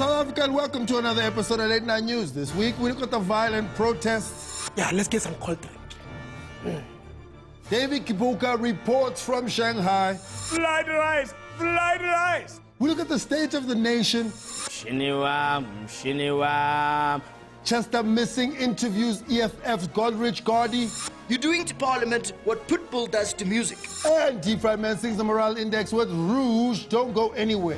South Africa, and welcome to another episode of Late Night News. This week, we look at the violent protests. Yeah, let's get some cold drink. David Kibuka reports from Shanghai. Fly the rice! Fly the rice! We look at the state of the nation. Shiniwam. Chester missing interviews EFF's Goldrich Gardy. You're doing to Parliament what Pitbull does to music. And Deep Fried Man sings the morale index with Rouge. Don't go anywhere.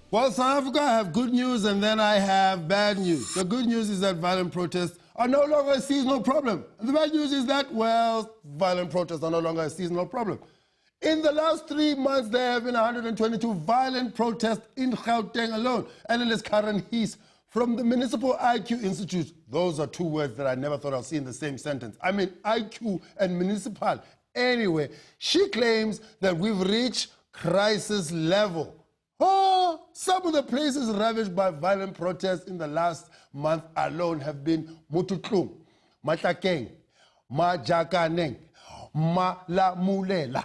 Well, South Africa, I have good news and then I have bad news. The good news is that violent protests are no longer a seasonal problem. And the bad news is that, well, violent protests are no longer a seasonal problem. In the last 3 months, there have been 122 violent protests in Gauteng alone. Analyst Karen Hees from the Municipal IQ Institute. Those are two words that I never thought I'd see in the same sentence. I mean, IQ and municipal. Anyway, she claims that we've reached crisis level. Oh, some of the places ravaged by violent protests in the last month alone have been Mututlung, Matakeng, Majakaneng, Malamulela.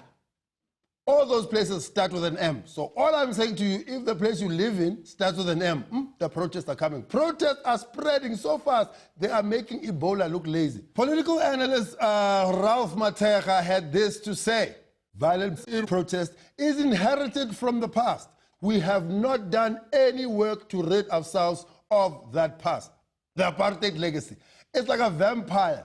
All those places start with an M. So all I'm saying to you, if the place you live in starts with an M, the protests are coming. Protests are spreading so fast, they are making Ebola look lazy. Political analyst Ralph Matega had this to say. Violence in protest is inherited from the past. We have not done any work to rid ourselves of that past. The apartheid legacy. It's like a vampire.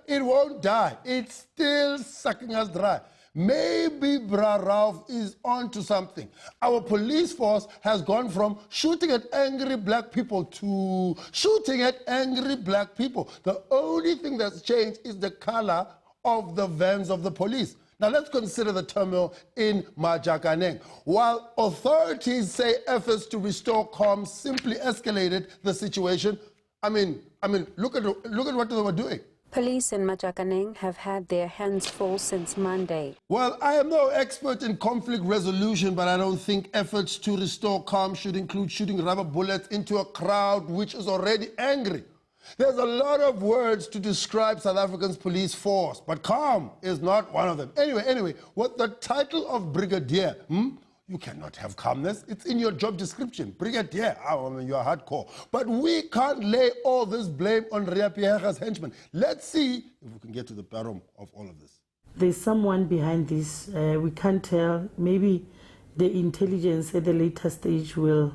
It won't die. It's still sucking us dry. Maybe Bra Ralph is onto something. Our police force has gone from shooting at angry black people to shooting at angry black people. The only thing that's changed is the color of the vans of the police. Now let's consider the turmoil in Majakaneng. While authorities say efforts to restore calm simply escalated the situation, I mean, look at what they were doing. Police in Majakaneng have had their hands full since Monday. Well, I am no expert in conflict resolution, but I don't think efforts to restore calm should include shooting rubber bullets into a crowd which is already angry. There's a lot of words to describe South Africa's police force, but calm is not one of them. Anyway, what the title of brigadier, you cannot have calmness. It's in your job description. Brigadier, I mean, you're hardcore. But we can't lay all this blame on Ria Pierre's henchmen. Let's see if we can get to the bottom of all of this. There's someone behind this. We can't tell. Maybe the intelligence at the later stage will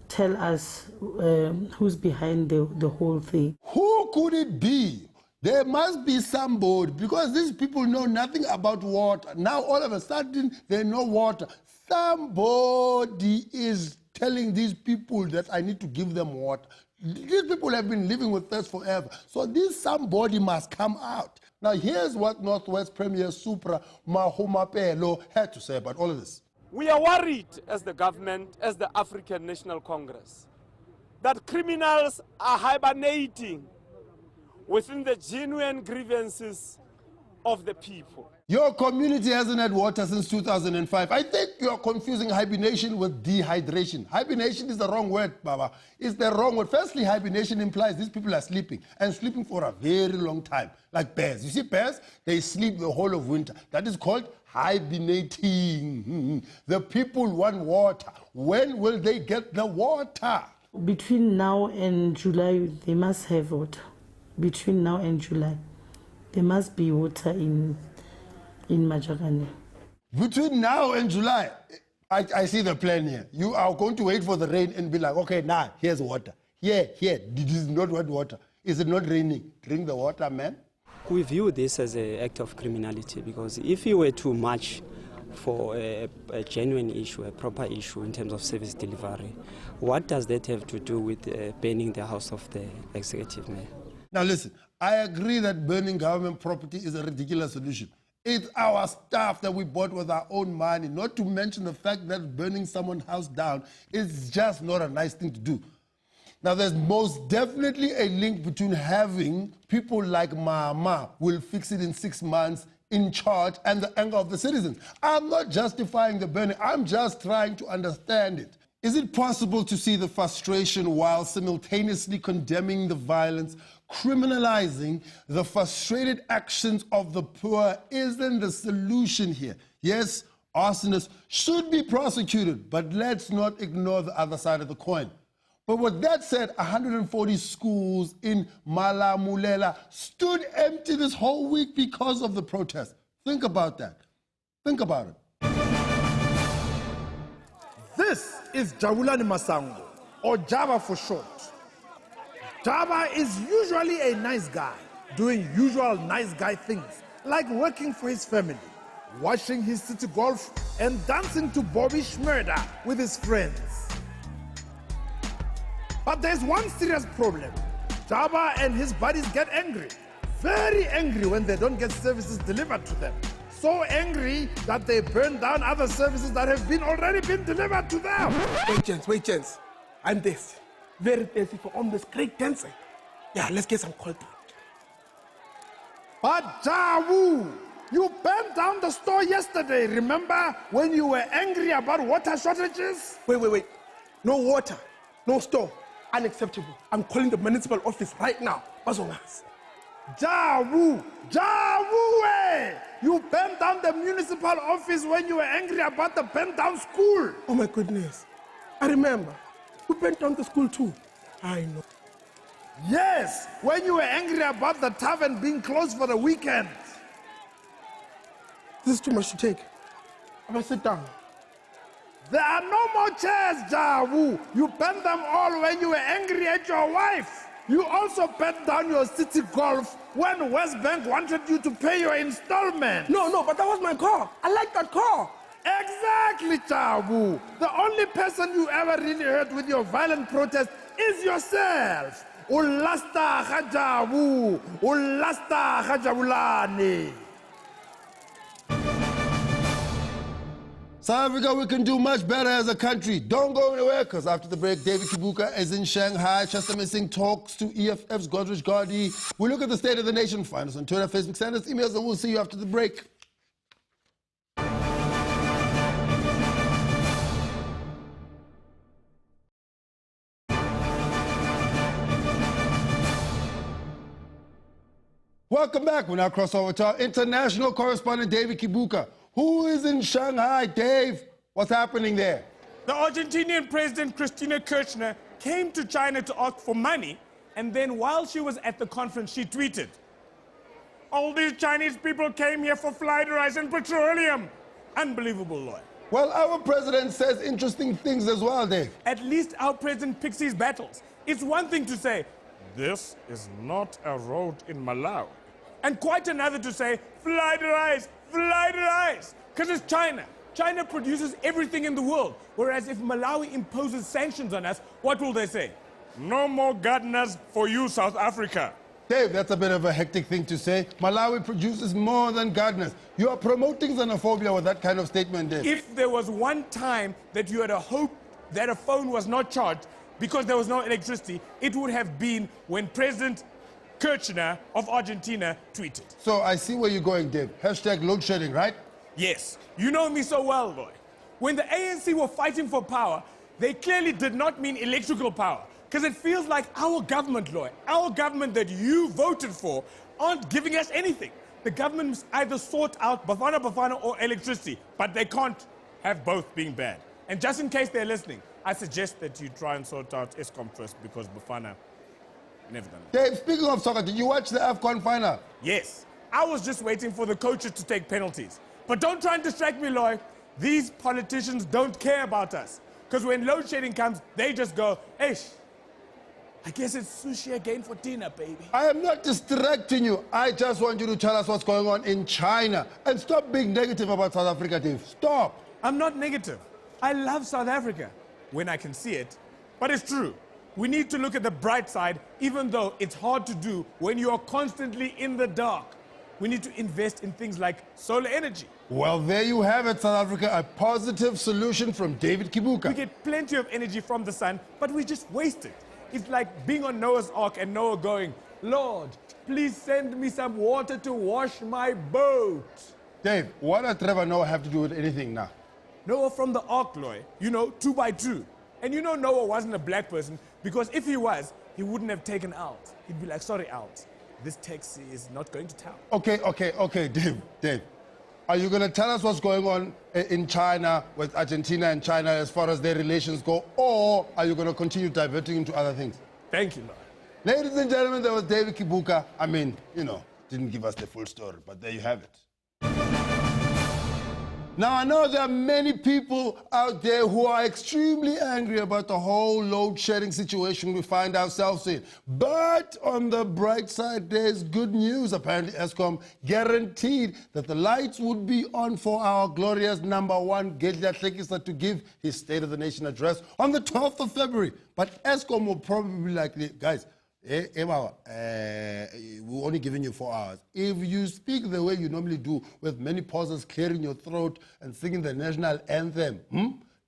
tell us who's behind the whole thing. Who could it be? There must be somebody, because these people know nothing about water. Now all of a sudden they know water. Somebody is telling these people that I need to give them water. These people have been living with us forever. So this somebody must come out. Now here's what Northwest Premier Supra Mahumapelo had to say about all of this. We are worried as the government, as the African National Congress, that criminals are hibernating within the genuine grievances of the people. Your community hasn't had water since 2005. I think you're confusing hibernation with dehydration. Hibernation is the wrong word, Baba. It's the wrong word. Firstly, hibernation implies these people are sleeping, and sleeping for a very long time, like bears. You see bears? They sleep the whole of winter. That is called hibernating. The people want water. When will they get the water? Between now and July, they must have water. Between now and July, there must be water in Majakaneng. Between now and July, I see the plan here. You are going to wait for the rain and be like, okay, now, here's water. Here, this is not water. Is it not raining? Drink the water, man. We view this as an act of criminality, because if you were too much for a genuine issue, a proper issue in terms of service delivery, what does that have to do with burning the house of the executive mayor? Now listen, I agree that burning government property is a ridiculous solution. It's our stuff that we bought with our own money, not to mention the fact that burning someone's house down is just not a nice thing to do. Now, there's most definitely a link between having people like Mama will fix it in 6 months in charge and the anger of the citizens. I'm not justifying the burning. I'm just trying to understand it. Is it possible to see the frustration while simultaneously condemning the violence, criminalizing the frustrated actions of the poor? Isn't the solution here? Yes, arsonists should be prosecuted, but let's not ignore the other side of the coin. But with that said, 140 schools in Malamulela stood empty this whole week because of the protest. Think about that. Think about it. This is Jabulani Masango, or Java for short. Java is usually a nice guy, doing usual nice guy things, like working for his family, watching his city golf, and dancing to Bobby Schmurder with his friends. But there's one serious problem. Java and his buddies get angry, very angry when they don't get services delivered to them. So angry that they burn down other services that have already been delivered to them. Wait, gents. I'm thirsty. Very thirsty for all this great dancing. Yeah, let's get some cold drink. But Jawu, you burned down the store yesterday, remember? When you were angry about water shortages? Wait. No water, no store. Unacceptable. I'm calling the municipal office right now. Bazongas. Jawu, you burned down the municipal office when you were angry about the burned down school. Oh my goodness. I remember. We burnt down the school too. I know. Yes, when you were angry about the tavern being closed for the weekend. This is too much to take. I'm gonna sit down. There are no more chairs, Jawu. You burned them all when you were angry at your wife. You also burnt down your city golf when West Bank wanted you to pay your installment. No, but that was my car. I like that car. Exactly, Jawu. The only person you ever really hurt with your violent protest is yourself. Ulasta Jawu, Ulasta Jabulani. South Africa, we can do much better as a country. Don't go anywhere, because after the break, David Kibuka is in Shanghai. Chester Missing talks to EFF's Godrich Gardi. We look at the state of the nation. Find us on Twitter, Facebook, send us emails, and we'll see you after the break. Welcome back. We now cross over to our international correspondent, David Kibuka. Who is in Shanghai, Dave? What's happening there? The Argentinian President Cristina Kirchner came to China to ask for money, and then while she was at the conference, she tweeted, "All these Chinese people came here for fried rice and petroleum." Unbelievable, Lloyd. Well, our president says interesting things as well, Dave. At least our president picks his battles. It's one thing to say, "This is not a road in Malawi," and quite another to say, fried rice, because it's China. China produces everything in the world, whereas if Malawi imposes sanctions on us, what will they say? "No more gardeners for you, South Africa." Dave, that's a bit of a hectic thing to say. Malawi produces more than gardeners. You are promoting xenophobia with that kind of statement, Dave. If there was one time that you had a hope that a phone was not charged because there was no electricity, it would have been when President Kirchner of Argentina tweeted. So I see where you're going, Dave. Hashtag load shedding, right? Yes, you know me so well, Lloyd. When the ANC were fighting for power, they clearly did not mean electrical power, because it feels like our government, Lloyd, our government that you voted for, aren't giving us anything. The government must either sort out Bafana or electricity, but they can't have both being bad. And just in case they're listening, I suggest that you try and sort out Eskom first, because Bafana never done it. Dave, speaking of soccer, did you watch the AFCON final? Yes, I was just waiting for the coaches to take penalties. But don't try and distract me, Lloyd. These politicians don't care about us. Because when load shedding comes, they just go, "Eish, I guess it's sushi again for dinner, baby." I am not distracting you. I just want you to tell us what's going on in China. And stop being negative about South Africa, Dave. Stop. I'm not negative. I love South Africa when I can see it. But it's true. We need to look at the bright side, even though it's hard to do when you are constantly in the dark. We need to invest in things like solar energy. Well, there you have it, South Africa. A positive solution from David Kibuka. We get plenty of energy from the sun, but we just waste it. It's like being on Noah's Ark and Noah going, "Lord, please send me some water to wash my boat." Dave, what does Trevor Noah have to do with anything now? Noah from the Ark, Lloyd, you know, 2 by 2. And you know Noah wasn't a black person, because if he was, he wouldn't have taken out. He'd be like, sorry, out. This taxi is not going to town. Okay, Dave. Are you going to tell us what's going on in China with Argentina and China as far as their relations go, or are you going to continue diverting into other things? Thank you, Lord. Ladies and gentlemen, there was David Kibuka. I mean, you know, didn't give us the full story, but there you have it. Now, I know there are many people out there who are extremely angry about the whole load shedding situation we find ourselves in. But on the bright side, there's good news. Apparently, Eskom guaranteed that the lights would be on for our glorious #1 Gedla Hlekisa to give his State of the Nation address on the 12th of February. But Eskom will probably be like, guys, we're only giving you 4 hours. If you speak the way you normally do, with many pauses, clearing your throat and singing the national anthem,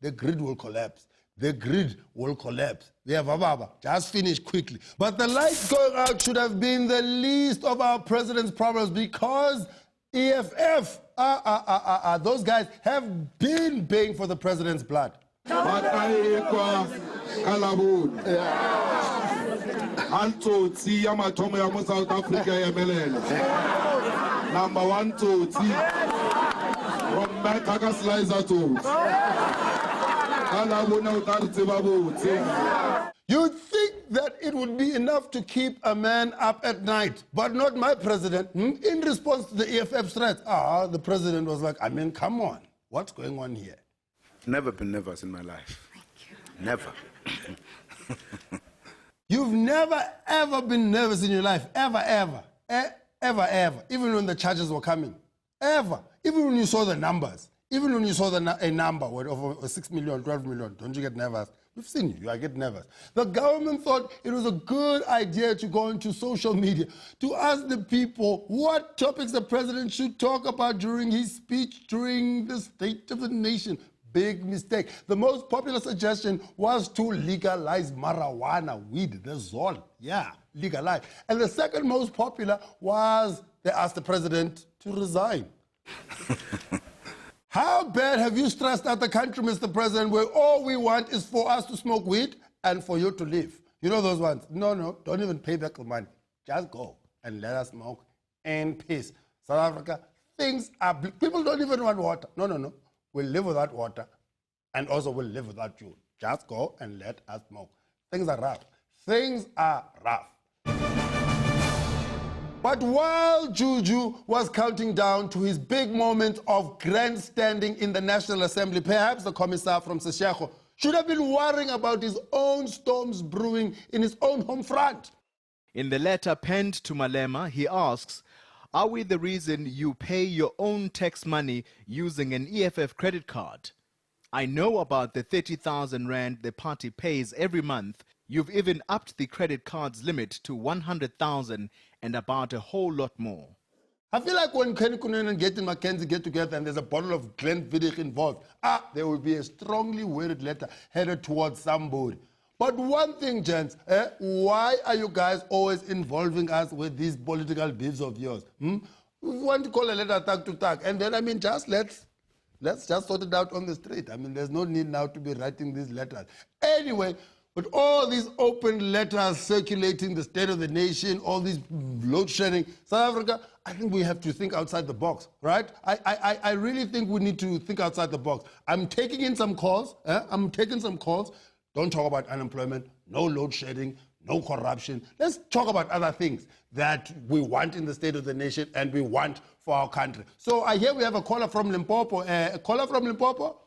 the grid will collapse. The grid will collapse. Just finish quickly. But the lights going out should have been the least of our president's problems, because EFF, those guys have been paying for the president's blood. Antotsi ya mathomo ya mo South Africa ya melele. #1 Totsi. From Mekaka Slicer to. You'd think that it would be enough to keep a man up at night, but not my president. In response to the EFF threat, the president was like, I mean, come on, what's going on here? Never been nervous in my life. Thank you. Never. You've never, ever been nervous in your life, ever, even when the charges were coming, ever, even when you saw the numbers, even when you saw a number of 6 million, 12 million, don't you get nervous? We've seen you get nervous. The government thought it was a good idea to go into social media to ask the people what topics the president should talk about during his speech during the State of the Nation. Big mistake. The most popular suggestion was to legalize marijuana, weed, the zol. Yeah, legalize. And the second most popular was they asked the president to resign. How bad have you stressed out the country, Mr. President, where all we want is for us to smoke weed and for you to live? You know those ones? No, don't even pay back the money. Just go and let us smoke in peace. South Africa, things are... People don't even want water. No. We'll live without water, and also we'll live without you. Just go and let us smoke. Things are rough. Things are rough. But while Juju was counting down to his big moment of grandstanding in the National Assembly, perhaps the commissar from Seshego should have been worrying about his own storms brewing in his own home front. In the letter penned to Malema, he asks, are we the reason you pay your own tax money using an EFF credit card? I know about the 30,000 rand the party pays every month. You've even upped the credit card's limit to 100,000 and about a whole lot more. I feel like when Kenny Kunene and Getty McKenzie get together and there's a bottle of Glenfiddich involved, there will be a strongly worded letter headed towards somebody. But one thing, gents, why are you guys always involving us with these political beefs of yours? We want to call a letter tag to tag, and then, I mean, just let's just sort it out on the street. I mean, there's no need now to be writing these letters. Anyway, with all these open letters circulating the State of the Nation, all these load shedding, South Africa, I think we have to think outside the box, right? I really think we need to think outside the box. I'm taking in some calls. Don't talk about unemployment, no load shedding, no corruption. Let's talk about other things that we want in the State of the Nation and we want for our country. So I hear we have a caller from Limpopo. A caller from Limpopo?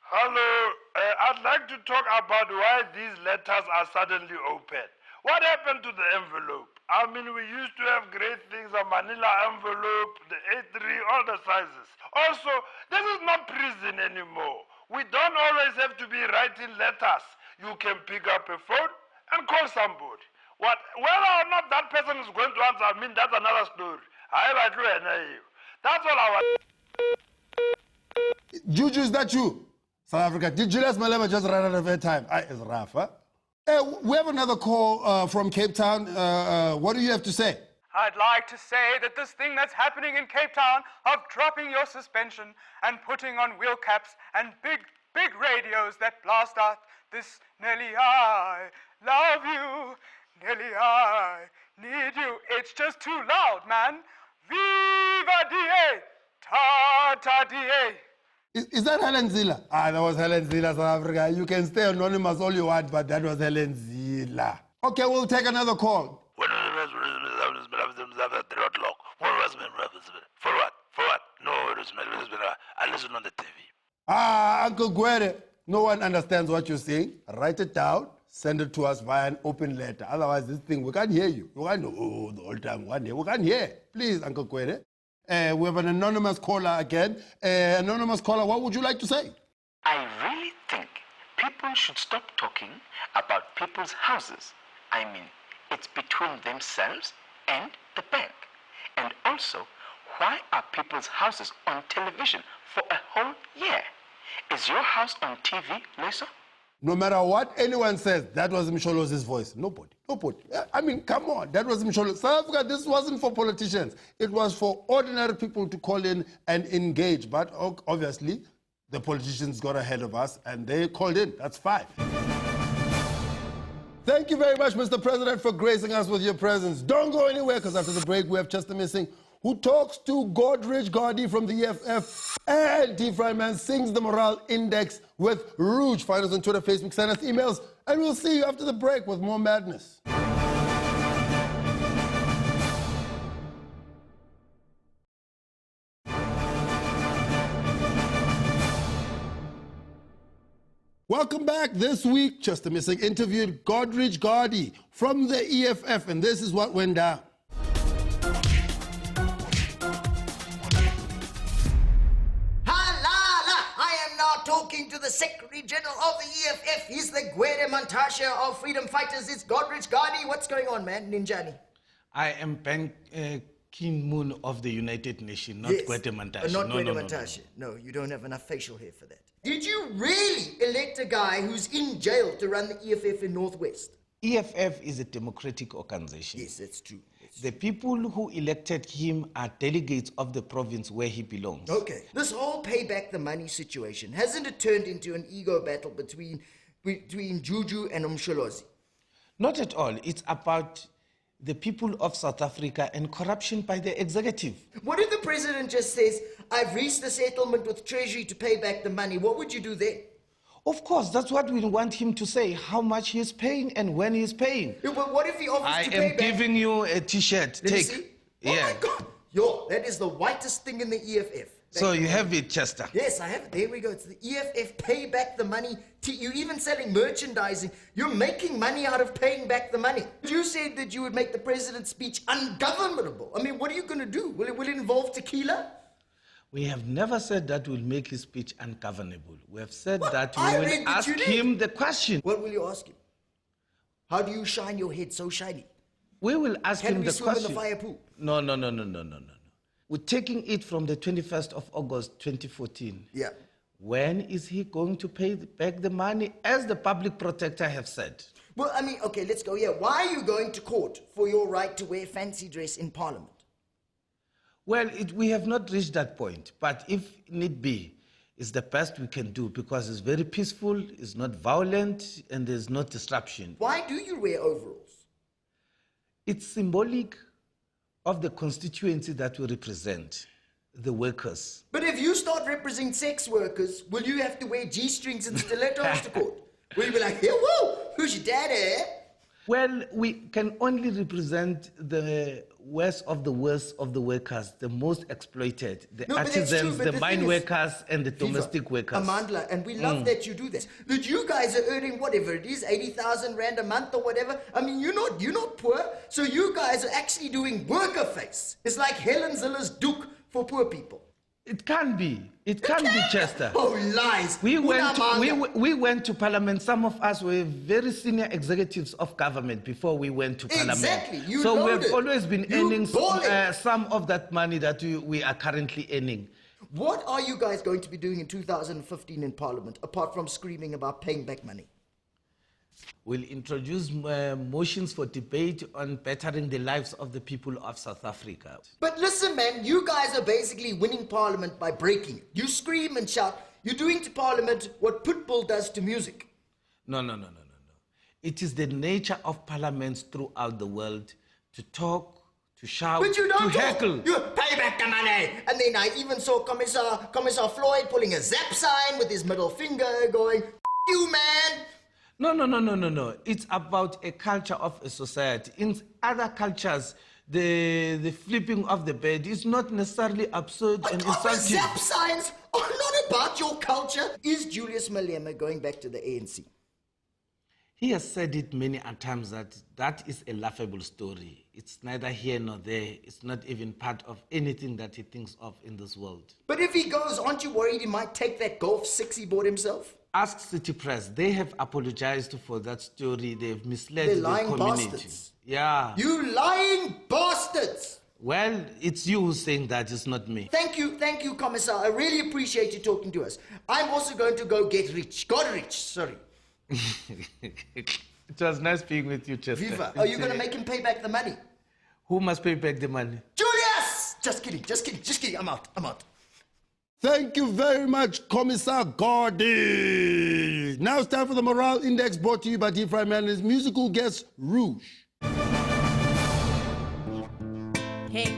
Hello. I'd like to talk about why these letters are suddenly open. What happened to the envelope? I mean, we used to have great things, a Manila envelope, the A3, all the sizes. Also, this is not prison anymore. We don't always have to be writing letters. You can pick up a phone and call somebody. Whether or not that person is going to answer, I mean, that's another story. That's all I want. Juju, is that you? South Africa. Did Julius Malema just run out of airtime? It's rough, huh? We have another call from Cape Town. What do you have to say? I'd like to say that this thing that's happening in Cape Town of dropping your suspension and putting on wheel caps and big big radios that blast out this Nelly, I love you, Nelly, I need you. It's just too loud, man. Viva DA, Tata DA. Is that Helen Ziller? Ah, that was Helen Ziller, South Africa. You can stay anonymous all you want, but that was Helen Ziller. Okay, we'll take another call. For what? No, I listen on the TV. Ah, Uncle Gwede, no one understands what you're saying. Write it down, send it to us via an open letter. Otherwise, this thing, we can't hear you. You can't know the whole time. We can't hear. Please, Uncle Gwede. We have an anonymous caller again. Anonymous caller, what would you like to say? I really think people should stop talking about people's houses. I mean, it's between themselves and the bank. And also, why are people's houses on television for a whole year? Is your house on TV, Leso? No matter what anyone says, that was Msholozi's voice. Nobody. I mean, come on, that was Msholo. South Africa, this wasn't for politicians. It was for ordinary people to call in and engage. But obviously, the politicians got ahead of us and they called in. That's fine. Thank you very much, Mr. President, for gracing us with your presence. Don't go anywhere, because after the break, we have Chester Missing, who talks to Godrich Gardy from the EFF, and T. Fryman sings the morale index with Rouge. Find us on Twitter, Facebook, send us emails, and we'll see you after the break with more madness. Welcome back. This week, Chester Missing interviewed Godrich Gardy from the EFF, and this is what went down. Talking to the Secretary General of the EFF. He's the Gwede Mantashe of Freedom Fighters. It's Godrich Gardy. What's going on, man? Ninjani. I am Ban Ki-moon of the United Nations, not Gwede Mantashe. Not Gwede Mantashe. No, you don't have enough facial hair for that. Did you really elect a guy who's in jail to run the EFF in Northwest? EFF is a democratic organization. Yes, that's true. The people who elected him are delegates of the province where he belongs. Okay. This whole pay back the money situation, hasn't it turned into an ego battle between Juju and Umsholozi? Not at all. It's about the people of South Africa and corruption by the executive. What if the president just says, I've reached a settlement with Treasury to pay back the money? What would you do then? Of course, that's what we want him to say, how much he is paying and when he is paying. Yeah, but what if he offers to pay back? I am giving you a T-shirt. Take. See? Oh my God. Yo, that is the whitest thing in the EFF. So you have it, Chester? Yes, I have it. There we go. It's the EFF, pay back the money. You're even selling merchandising. You're making money out of paying back the money. You said that you would make the president's speech ungovernable. I mean, what are you going to do? Will it involve tequila? We have never said that we'll make his speech ungovernable. We have said that we will ask him the question. What will you ask him? How do you shine your head so shiny? We will ask him the question. Can we swim in the fire pool? No. We're taking it from the 21st of August, 2014. Yeah. When is he going to pay back the money, as the public protector have said? Well, I mean, okay, let's go here. Why are you going to court for your right to wear fancy dress in Parliament? Well, we have not reached that point, but if need be, it's the best we can do because it's very peaceful, it's not violent, and there's no disruption. Why do you wear overalls? It's symbolic of the constituency that we represent, the workers. But if you start representing sex workers, will you have to wear G-strings and stilettos to court? Will you be like, hey, whoa, who's your daddy? Well, we can only represent the worst of the workers, the most exploited, the artisans, the mine workers, and the domestic workers. Amandla, and we love that you do this. That you guys are earning whatever it is, 80,000 Rand a month or whatever. I mean, you're not poor, so you guys are actually doing worker face. It's like Helen Ziller's Duke for poor people. It can be. It can be, Chester. Oh, lies. We went to Parliament. Some of us were very senior executives of government before we went to Parliament. Exactly. So we've always been earning some of that money that we are currently earning. What are you guys going to be doing in 2015 in Parliament, apart from screaming about paying back money? We'll introduce motions for debate on bettering the lives of the people of South Africa. But listen, man, you guys are basically winning Parliament by breaking it. You scream and shout, You're doing to Parliament what Pitbull does to music. No. It is the nature of parliaments throughout the world to talk, to shout, but you don't to heckle. You pay back the money. And then I even saw Commissar Floyd pulling a zap sign with his middle finger going, you man. No. It's about a culture of a society. In other cultures, the flipping of the bed is not necessarily absurd and insulting. Zap signs are not about your culture. Is Julius Malema going back to the ANC? He has said it many times that is a laughable story. It's neither here nor there. It's not even part of anything that he thinks of in this world. But if he goes, aren't you worried he might take that Golf 6 he bought himself? Ask City Press. They have apologized for that story. They've misled They're the lying community. bastards. Yeah. You lying bastards! Well, it's you who's saying that, it's not me. Thank you, Commissar. I really appreciate you talking to us. I'm also going to go get rich. God rich, sorry. It was nice being with you, Chester. Viva, are you going to make him pay back the money? Who must pay back the money? Julius! Just kidding. I'm out. Thank you very much, Commissar Gordy. Now it's time for the Morale Index, brought to you by Deep Fried Man and his musical guest, Rouge. Hey,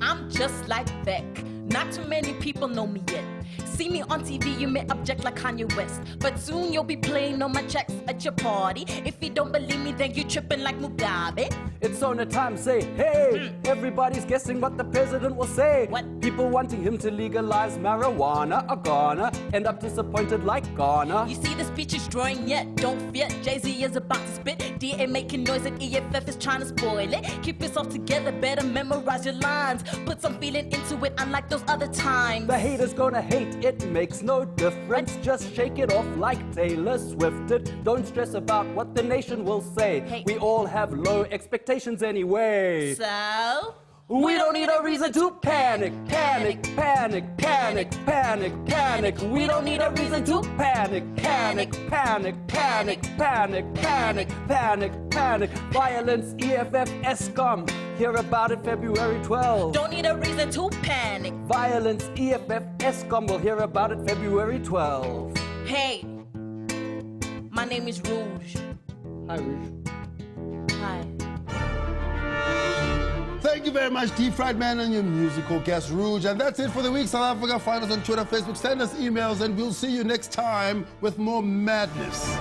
I'm just like Beck. Not too many people know me yet. See me on TV, you may object like Kanye West, but soon you'll be playing on my checks at your party. If you don't believe me, then you tripping like Mugabe. It's on a time, say, hey, everybody's guessing what the president will say. What? People wanting him to legalize marijuana are gonna end up disappointed like Ghana. You see the speech is drawing yet, don't fear, Jay-Z is about to spit. DA making noise and EFF is trying to spoil it. Keep yourself together, better memorize your lines. Put some feeling into it, unlike those other times. The haters gonna hate, it makes no difference. Just shake it off like Taylor Swift did. Don't stress about what the nation will say. Hey. We all have low expectations anyway. So? We don't need a reason to panic. We don't need a reason to panic. Violence, EFF, ESCOM. Hear about it February 12. Don't need a reason to panic. Violence, EFF, ESCOM. We'll hear about it February 12. Hey, my name is Rouge. Hi, Rouge. Hi. Thank you very much, Deep Fried Man and your musical guest, Rouge. And that's it for the week, South Africa. Find us on Twitter, Facebook, send us emails, and we'll see you next time with more madness.